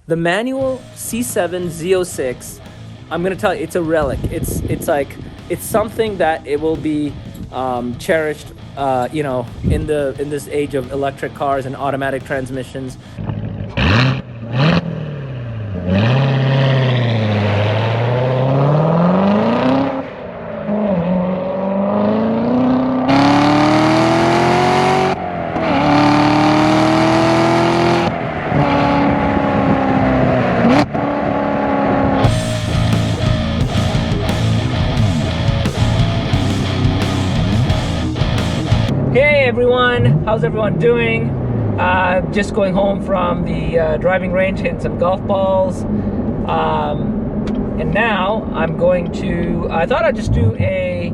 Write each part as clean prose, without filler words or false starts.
The manual C7 Z06, I'm gonna tell you, it's a relic. It's something that it will be cherished, in this age of electric cars and automatic transmissions. Hey everyone, how's everyone doing? Just going home from the driving range, hitting some golf balls. And now I'm going to, I thought I'd just do a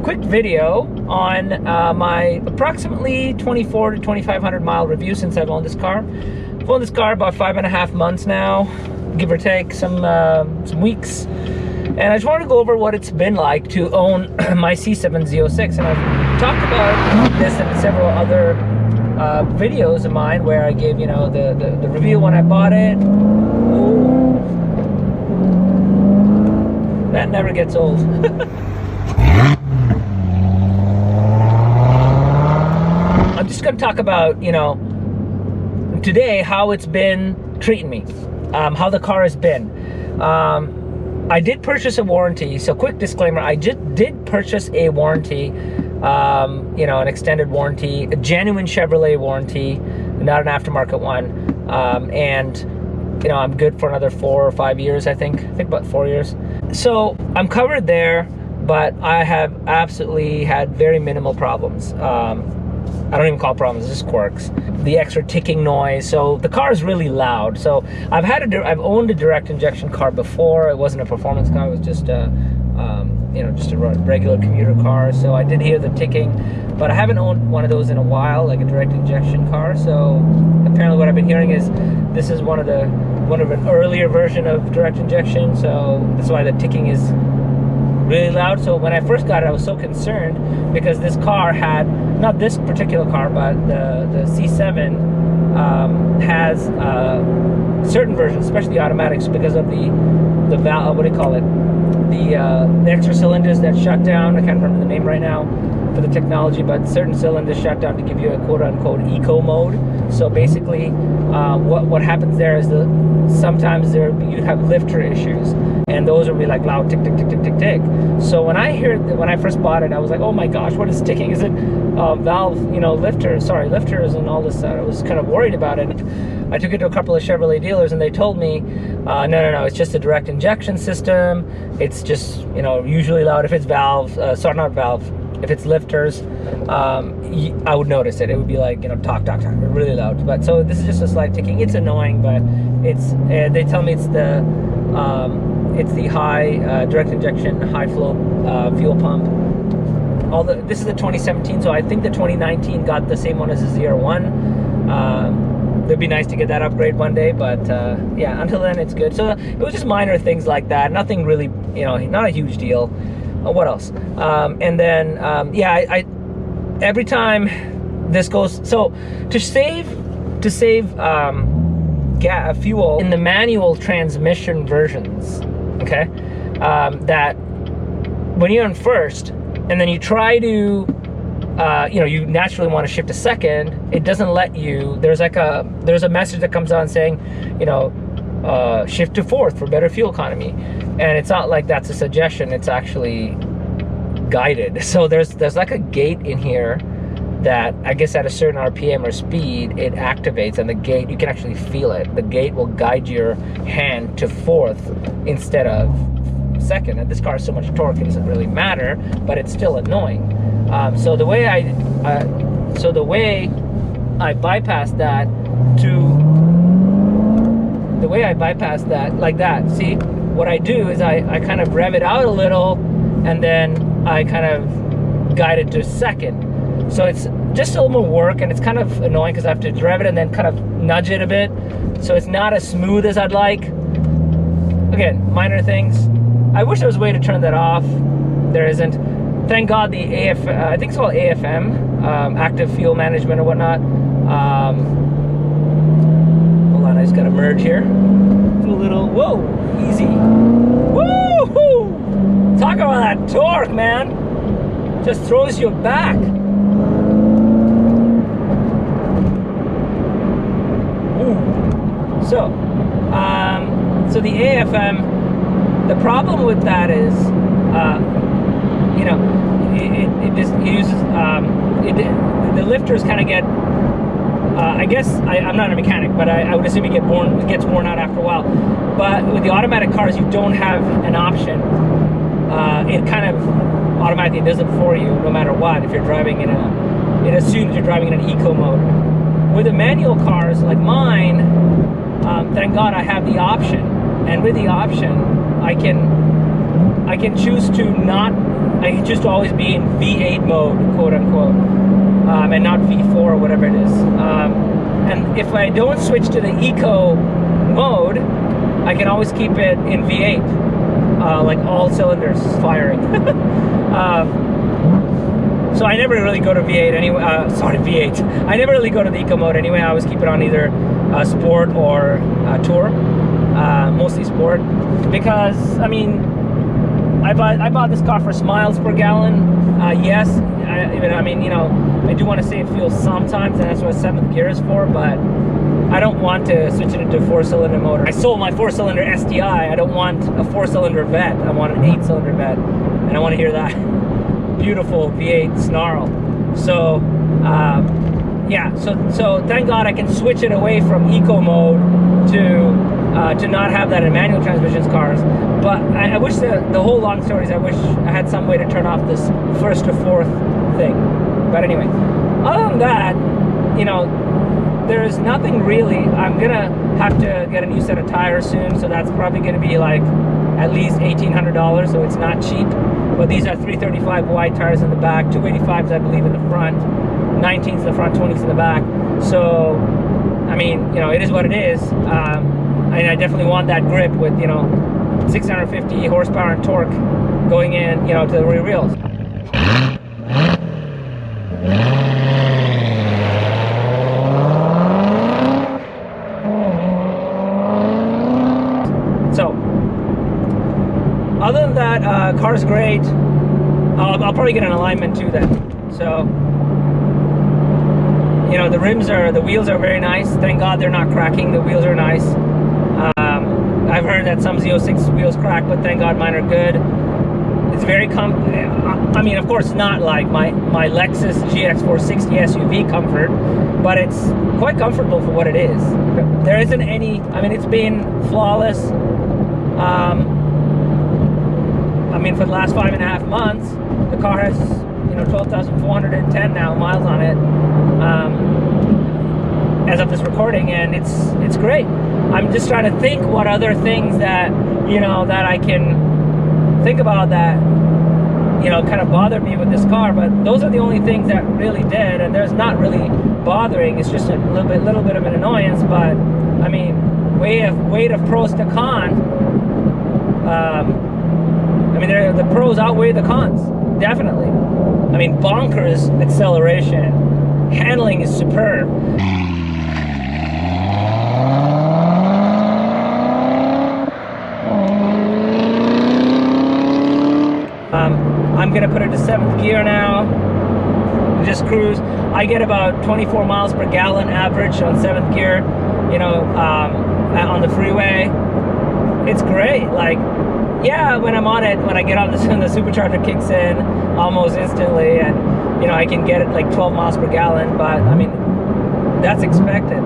quick video on my approximately 24 to 2,500 mile review since I've owned this car. I've owned this car about 5.5 months now, give or take some weeks. And I just wanted to go over what it's been like to own my C7 Z06. And I've talked about this in several other videos of mine where I gave, the review when I bought it. Ooh. That never gets old. I'm just going to talk about, today, how it's been treating me, how the car has been. I did purchase a warranty, so quick disclaimer, I just did purchase a warranty, an extended warranty, a genuine Chevrolet warranty, not an aftermarket one, and I'm good for another 4 or 5 years, I think about 4 years. So I'm covered there, but I have absolutely had very minimal problems. I don't even call it problems, it's just quirks. The extra ticking noise, so the car is really loud. So I've owned a direct injection car before. It wasn't a performance car, it was just a regular commuter car. So I did hear the ticking, but I haven't owned one of those in a while, like a direct injection car. So apparently what I've been hearing is this is one of an earlier version of direct injection, so that's why the ticking is really loud. So when I first got it, I was so concerned because this car had, not this particular car, but the C7 has certain versions, especially automatics, because of the valve, what do you call it? The extra cylinders that shut down. I can't remember the name right now for the technology, but certain cylinders shut down to give you a quote-unquote eco mode. So basically, what happens there is sometimes you'd have lifter issues, and those would be like loud tick tick tick tick tick tick. So when I first bought it, I was like, oh my gosh, what is ticking? Is it valve, lifters and all this? I was kind of worried about it. I took it to a couple of Chevrolet dealers, and they told me, no, it's just a direct injection system. It's just usually loud if it's valve, not valve. If it's lifters, I would notice it. It would be like, talk, really loud. But so this is just a slight ticking. It's annoying, but it's. They tell me it's the high direct injection, high flow fuel pump. This is the 2017, so I think the 2019 got the same one as the ZR1. It'd be nice to get that upgrade one day, but yeah, until then it's good. So it was just minor things like that. Nothing really, not a huge deal. What else? And then, I every time this goes, so to save fuel in the manual transmission versions, okay, that when you're in first and then you try to, you naturally want to shift to second, it doesn't let you. There's a message that comes on saying, shift to fourth for better fuel economy, and it's not like that's a suggestion, it's actually guided. So there's like a gate in here that I guess at a certain RPM or speed it activates, and the gate, you can actually feel it. The gate will guide your hand to fourth instead of second, and this car has so much torque it doesn't really matter, but it's still annoying. So the way I bypass that like that, see, what I do is I kind of rev it out a little, and then I kind of guide it to second. So it's just a little more work, and it's kind of annoying because I have to rev it and then kind of nudge it a bit. So it's not as smooth as I'd like. Again, minor things. I wish there was a way to turn that off. There isn't. Thank God the I think it's called AFM, active fuel management or whatnot. Hold on, I just gotta merge here. Do a little, whoa, easy. Woo-hoo! Talk about that torque, man. Just throws you back. Ooh. So the AFM, the problem with that is, you know, it just uses, the lifters kind of get, I guess, I'm not a mechanic, but I would assume it gets worn out after a while. But with the automatic cars, you don't have an option. It kind of automatically does it for you, no matter what. If you're driving it assumes you're driving in an eco mode. With the manual cars like mine, thank God I have the option. And with the option, I can choose to always be in V8 mode, quote unquote, and not V4 or whatever it is. And if I don't switch to the eco mode, I can always keep it in V8, like all cylinders firing. So I never really go to V8 anyway. Sorry, V8. I never really go to the eco mode anyway. I always keep it on either sport or tour. Mostly sport, because I mean, I bought this car for miles per gallon. Yes, I mean, you know, I do want to save fuel sometimes, and that's what 7th gear is for. But I don't want to switch it into a 4-cylinder motor. I sold my 4-cylinder STI. I don't want a 4-cylinder vet. I want an 8-cylinder vet, and I want to hear that beautiful V8 snarl. So yeah, so thank God I can switch it away from eco mode to not have that in manual transmissions cars. But I wish the whole long story is I wish I had some way to turn off this 1st to 4th thing. But anyway, other than that, you know, there is nothing really. I'm gonna have to get a new set of tires soon, so that's probably gonna be like at least $1,800, so it's not cheap. But these are 335 wide tires in the back, 285s I believe in the front, 19s in the front, 20s in the back. So I mean, you know, it is what it is. And I definitely want that grip with, you know, 650 horsepower and torque going in, you know, to the rear wheels. So, other than that, car's great. I'll probably get an alignment too then. So, you know, the wheels are very nice. Thank God they're not cracking. The wheels are nice. I've heard that some Z06 wheels crack, but thank God mine are good. It's very I mean, of course, not like my Lexus GX460 SUV comfort, but it's quite comfortable for what it is. There isn't any, I mean, it's been flawless. I mean, for the last 5.5 months, the car has, you know, 12,410 now miles on it, as of this recording, and it's great. I'm just trying to think what other things that, you know, that I can think about that, you know, kind of bothered me with this car. But those are the only things that really did, and there's not really bothering. It's just a little bit of an annoyance. But I mean, weight of pros to cons. I mean, the pros outweigh the cons, definitely. I mean, bonkers acceleration, handling is superb. I'm gonna put it to 7th gear now, just cruise. I get about 24 miles per gallon average on 7th gear, you know, on the freeway. It's great. Like, yeah, when I'm on it, when I get on the supercharger kicks in almost instantly, and you know, I can get it like 12 miles per gallon, but I mean, that's expected.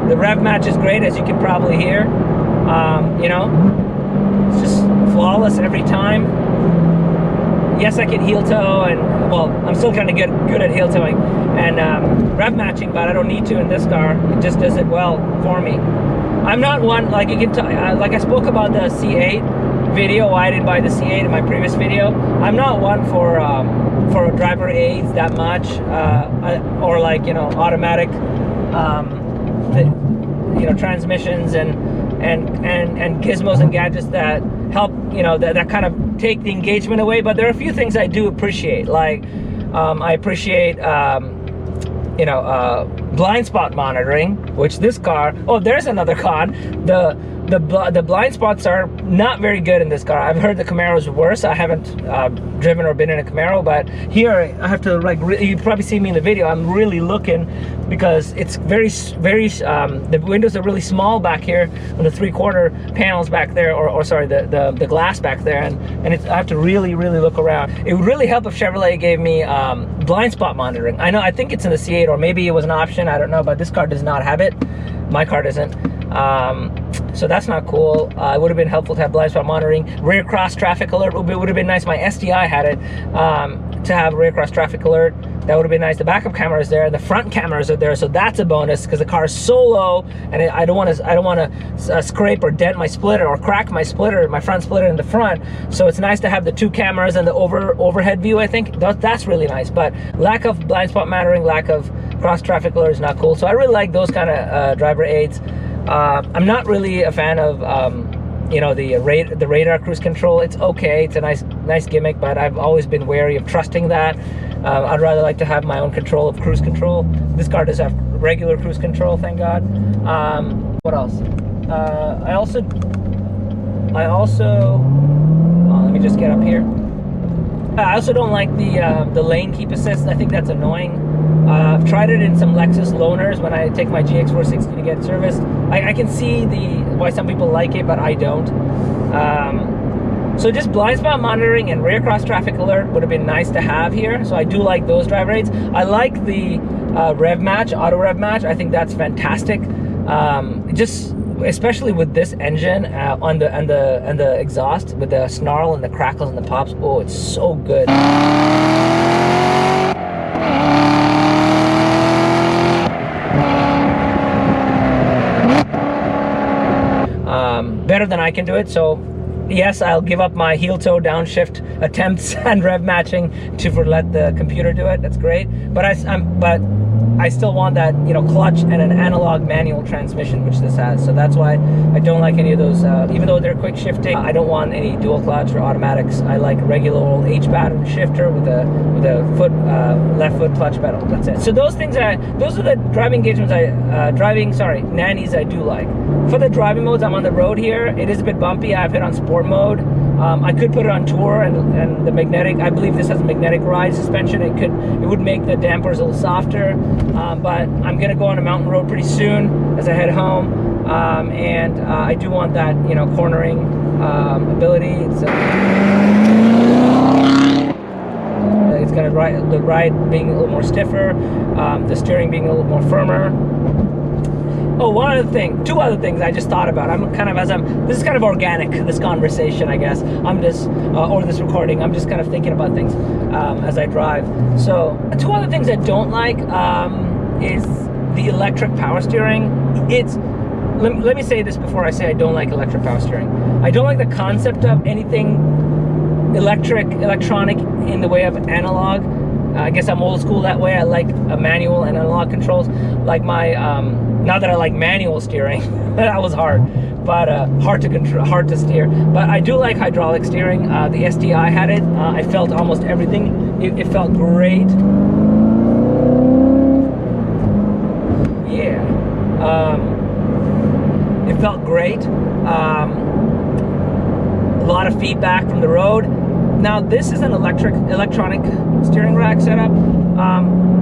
The rev match is great, as you can probably hear. You know, it's just flawless every time. Yes, I can heel toe, and well, I'm still trying to get good at heel towing and rev matching, but I don't need to in this car. It just does it well for me. I'm not one, like you can like I spoke about the C8 video, why I didn't buy the C8 in my previous video. I'm not one for driver aids that much, or like, you know, automatic you know, transmissions and gizmos and gadgets that help, you know, that kind of take the engagement away. But there are a few things I do appreciate, like I appreciate you know, blind spot monitoring, which this car, oh, there's another con. The blind spots are not very good in this car. I've heard the Camaro's worse. I haven't driven or been in a Camaro, but here I have to, like, you probably see me in the video, I'm really looking because it's very, the windows are really small back here on the 3/4 panels back there, or sorry, the glass back there, and I have to really look around. It would really help if Chevrolet gave me blind spot monitoring. I think it's in the C8, or maybe it was an option, I don't know, but this car does not have it. My car doesn't. So that's not cool. It would have been helpful to have blind spot monitoring. Rear cross traffic alert would have been nice. My STI had it, to have rear cross traffic alert. That would have been nice. The backup camera is there. The front cameras are there, so that's a bonus because the car is so low, and I don't want to scrape or dent my splitter or crack my splitter, my front splitter in the front. So it's nice to have the 2 cameras and the overhead view. I think that's really nice. But lack of blind spot monitoring, lack of cross traffic alert is not cool. So I really like those kind of driver aids. I'm not really a fan of the radar cruise control. It's okay, it's a nice gimmick, but I've always been wary of trusting that. I'd rather like to have my own control of cruise control. This car does have regular cruise control, thank God. What else? I also let me just get up here. I also don't like the lane keep assist. I think that's annoying. I've tried it in some Lexus loaners when I take my GX460 to get serviced. I can see why some people like it, but I don't. So just blind spot monitoring and rear cross traffic alert would have been nice to have here. So I do like those driver aids. I like the rev match, auto rev match. I think that's fantastic. Just especially with this engine on the exhaust, with the snarl and the crackles and the pops. Oh, it's so good. Better than I can do it. So yes, I'll give up my heel toe downshift attempts and rev matching to let the computer do it. That's great. But I still want that, clutch and an analog manual transmission, which this has. So that's why I don't like any of those. Even though they're quick shifting, I don't want any dual clutch or automatics. I like regular old H pattern shifter with a left foot clutch pedal. That's it. So those are the driving engagements nannies I do like. For the driving modes, I'm on the road here. It is a bit bumpy. I have it on sport mode. I could put it on tour and the magnetic. I believe this has magnetic ride suspension. It would make the dampers a little softer. But I'm gonna go on a mountain road pretty soon as I head home, and I do want that cornering ability. It's gonna the ride being a little more stiffer, the steering being a little more firmer. Oh, two other things I just thought about. This is kind of organic, this conversation, I guess. Or this recording, I'm just kind of thinking about things as I drive. So, 2 other things I don't like is the electric power steering. Let me say this before I say I don't like electric power steering. I don't like the concept of anything electronic in the way of analog. I guess I'm old school that way. I like a manual and analog controls. Like my, not that I like manual steering, that was hard, but hard to control, hard to steer. But I do like hydraulic steering. The STI had it. I felt almost everything. It felt great. Yeah. It felt great. A lot of feedback from the road. Now this is an electronic steering rack setup,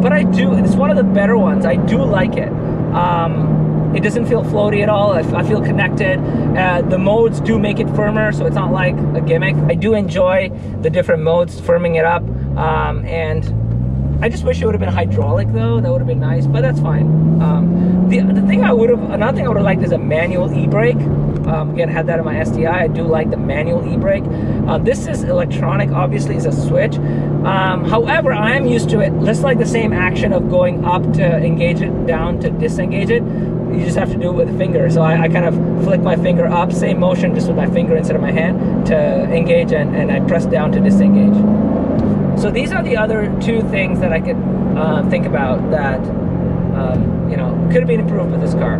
but it's one of the better ones. I do like it. It doesn't feel floaty at all. I feel connected. The modes do make it firmer, so it's not like a gimmick. I do enjoy the different modes, firming it up, and I just wish it would have been hydraulic though. That would have been nice, but that's fine. Another thing I would have liked is a manual e-brake. Again, had that in my STI. I do like the manual e-brake. This is electronic, obviously it's a switch. However, I am used to it. Just like the same action of going up to engage it, down to disengage it. You just have to do it with a finger. So I kind of flick my finger up, same motion, just with my finger instead of my hand to engage, and I press down to disengage. So these are the other 2 things that I could think about that could have been improved with this car.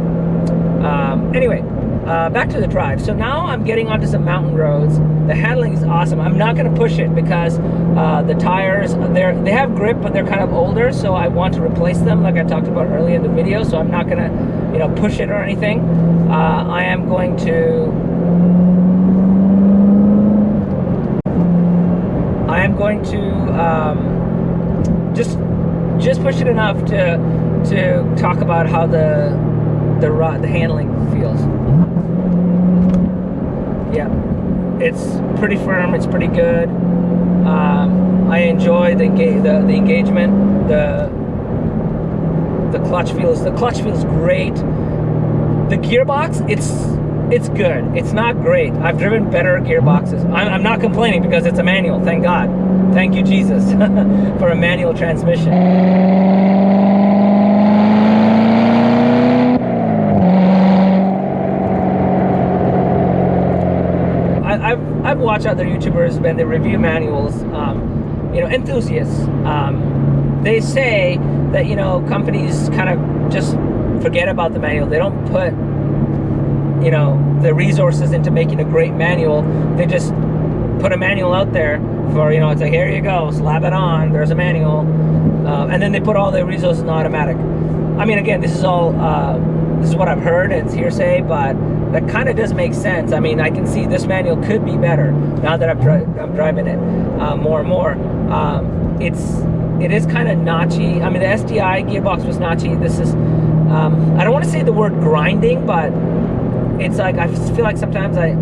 Anyway, back to the drive. So now I'm getting onto some mountain roads. The handling is awesome. I'm not going to push it because the tires, they have grip, but they're kind of older, so I want to replace them like I talked about earlier in the video. So I'm not going to, you know, push it or anything. I am going to just push it enough to talk about how the handling feels. Yeah, it's pretty firm. It's pretty good. I enjoy the engagement. The clutch feels great. The gearbox, it's good. It's not great. I've driven better gearboxes. I'm not complaining because it's a manual. Thank God. Thank you, Jesus, for a manual transmission. I've watched other YouTubers when they review manuals, you know, enthusiasts. They say that, you know, companies kind of just forget about the manual. They don't put, you know, the resources into making a great manual. They just put a manual out there for, you know, it's like, here you go, slap it on, there's a manual. And then they put all their resources in automatic. I mean, again, this is all, this is what I've heard, it's hearsay, but that kind of does make sense. I mean, I can see this manual could be better now that I'm driving it more and more. It is kind of notchy. I mean, the SDI gearbox was notchy. This is, I don't want to say the word grinding, but it's like, I feel like sometimes I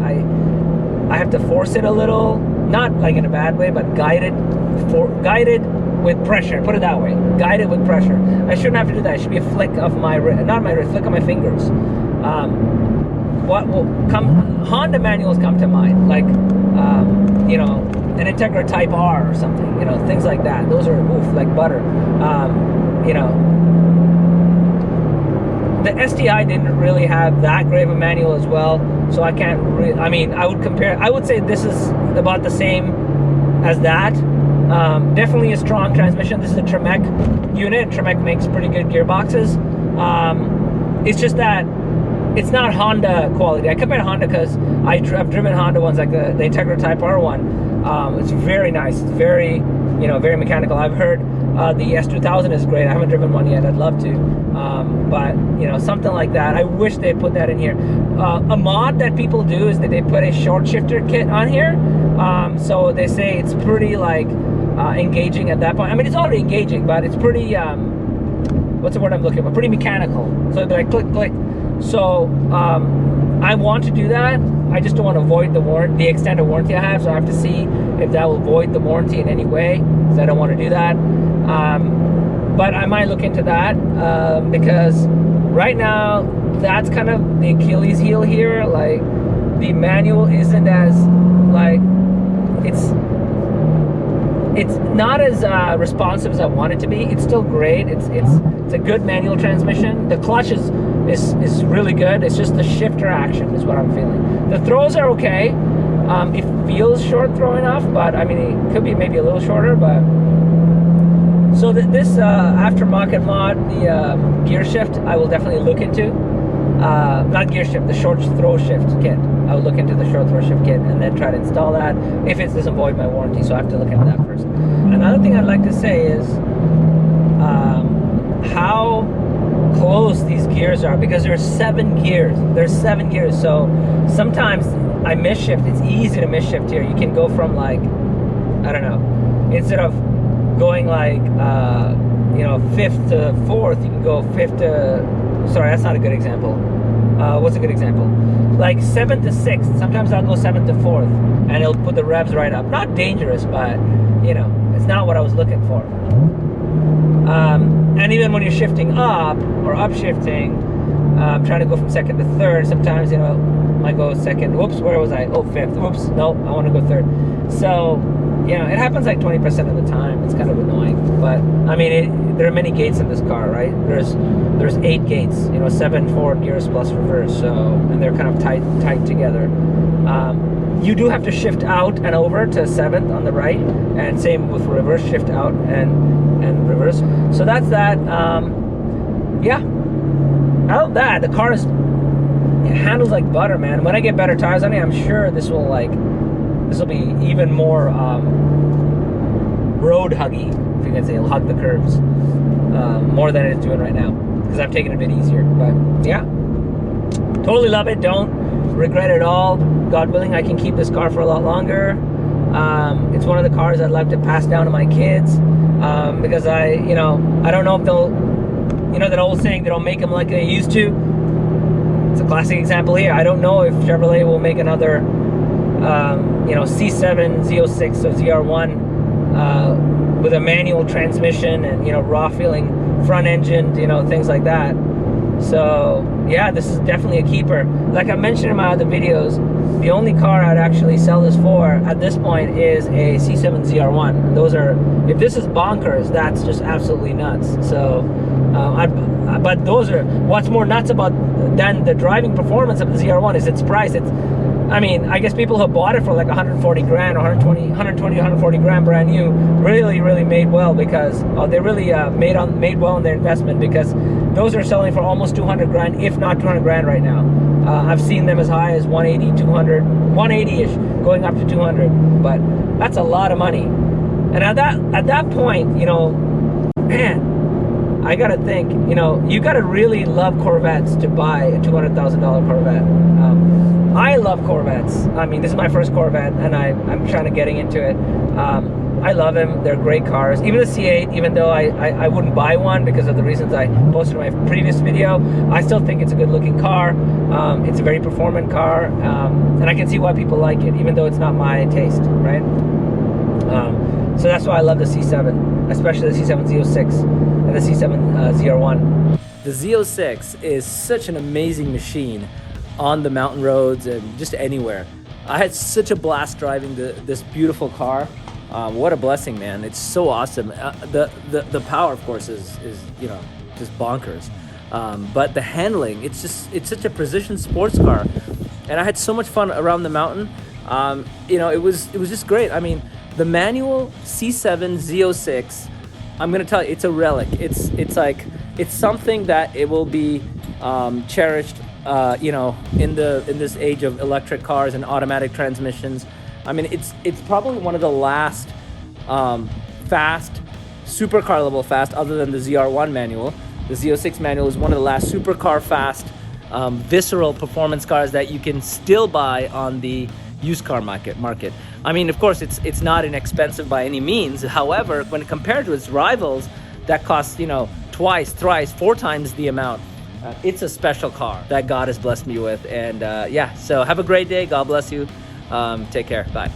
have to force it a little, not like in a bad way, but guided with pressure. Put it that way, guided with pressure. I shouldn't have to do that. It should be a flick of my not my wrist, flick of my fingers. What will come? Honda manuals come to mind, like you know, an Integra Type R or something. You know, things like that. Those are oof, like butter. You know, the SDI didn't really have that great of a manual as well, so I can't really. I mean, I would compare. I would say this is about the same as that. Definitely a strong transmission. This is a Tremec unit. Tremec makes pretty good gearboxes. It's just that it's not Honda quality. I compare to Honda because I've driven Honda ones, like the Integra Type R one. It's very nice. It's very, you know, very mechanical. I've heard the S2000 is great. I haven't driven one yet. I'd love to. But, you know, something like that. I wish they'd put that in here. A mod that people do is that they put a short shifter kit on here. So they say it's pretty, like, engaging at that point. I mean, it's already engaging, but it's pretty, what's the word I'm looking for? Pretty mechanical. So it'd be like click, click. So I want to do that. I just don't want to void the extended warranty I have. So I have to see if that will void the warranty in any way, because I don't want to do that. But I might look into that because right now that's kind of the Achilles heel here. Like, the manual isn't as, like, it's not as responsive as I want it to be. It's still great. It's a good manual transmission. The clutch is really good. It's just the shifter action is what I'm feeling. The throws are okay. It feels short throw enough, but I mean, it could be maybe a little shorter. But so this aftermarket mod, the gear shift, I will definitely look into. Not gear shift, the short throw shift kit. I will look into the short throw shift kit and then try to install that if it doesn't void my warranty. So I have to look into that first. Another thing I'd like to say is how close these gears are, because there's 7 gears. There's 7 gears. So sometimes I miss-shift. It's easy to miss-shift here. You can go from, like, I don't know, instead of going like you know, 5th to 4th, you can go 5th to, sorry, that's not a good example. What's a good example? Like 7th to 6th. Sometimes I'll go 7th to 4th and it'll put the revs right up. Not dangerous, but, you know, it's not what I was looking for. And even when you're shifting up or upshifting, trying to go from 2nd to 3rd, sometimes, you know, I go 2nd. Whoops, where was I? Oh, 5th. Whoops, no, I want to go 3rd. So, you know, it happens like 20% of the time. It's kind of annoying, but I mean, there are many gates in this car, right? There's 8 gates, you know, 7 forward gears plus reverse. So, and they're kind of tight together. You do have to shift out and over to 7th on the right, and same with reverse, shift out and reverse. So that's that. Yeah. Out of that, the car is handles like butter, man. When I get better tires on it, I'm sure this will be even more road huggy, if you can say. It'll hug the curves more than it's doing right now, because I'm taking it a bit easier. But yeah, totally love it. Don't regret it at all. God willing, I can keep this car for a lot longer. It's one of the cars I'd like to pass down to my kids, because I don't know if they'll, that old saying, they don't make them like they used to. It's a classic example here. I don't know if Chevrolet will make another C7 Z06 or ZR1 with a manual transmission and raw feeling front engine, things like that. So yeah, this is definitely a keeper. Like I mentioned in my other videos, the only car I'd actually sell this for at this point is a C7 ZR1. Those are, if this is bonkers, that's just absolutely nuts. So but those are, what's more nuts about than the driving performance of the ZR1 is its price. I guess people who bought it for like 140 grand or 140 grand brand new really made well, because they really made well on their investment, because those are selling for almost 200 grand, if not 200 grand right now. I've seen them as high as 180, 200, 180-ish, going up to 200, but that's a lot of money. And at that point, man, I gotta think, you gotta really love Corvettes to buy a $200,000 Corvette. I love Corvettes. This is my first Corvette, and I'm trying to getting into it. I love them. They're great cars. Even the C8, even though I wouldn't buy one because of the reasons I posted in my previous video, I still think it's a good looking car. It's a very performant car, and I can see why people like it, even though it's not my taste, right? So that's why I love the C7, especially the C7 Z06 and the C7 ZR1. The Z06 is such an amazing machine on the mountain roads and just anywhere. I had such a blast driving this beautiful car. What a blessing, man. It's so awesome. The power, of course, is just bonkers. But the handling, it's such a precision sports car. And I had so much fun around the mountain. It was just great. The manual C7 Z06, I'm gonna tell you, it's a relic. It's something that it will be cherished in this age of electric cars and automatic transmissions. It's probably one of the last fast, supercar level fast, other than the ZR1 manual. The Z06 manual is one of the last supercar fast, visceral performance cars that you can still buy on the used car market. Of course, it's not inexpensive by any means. However, when compared to its rivals that cost, twice, thrice, 4 times the amount, it's a special car that God has blessed me with. And so have a great day. God bless you. Take care. Bye.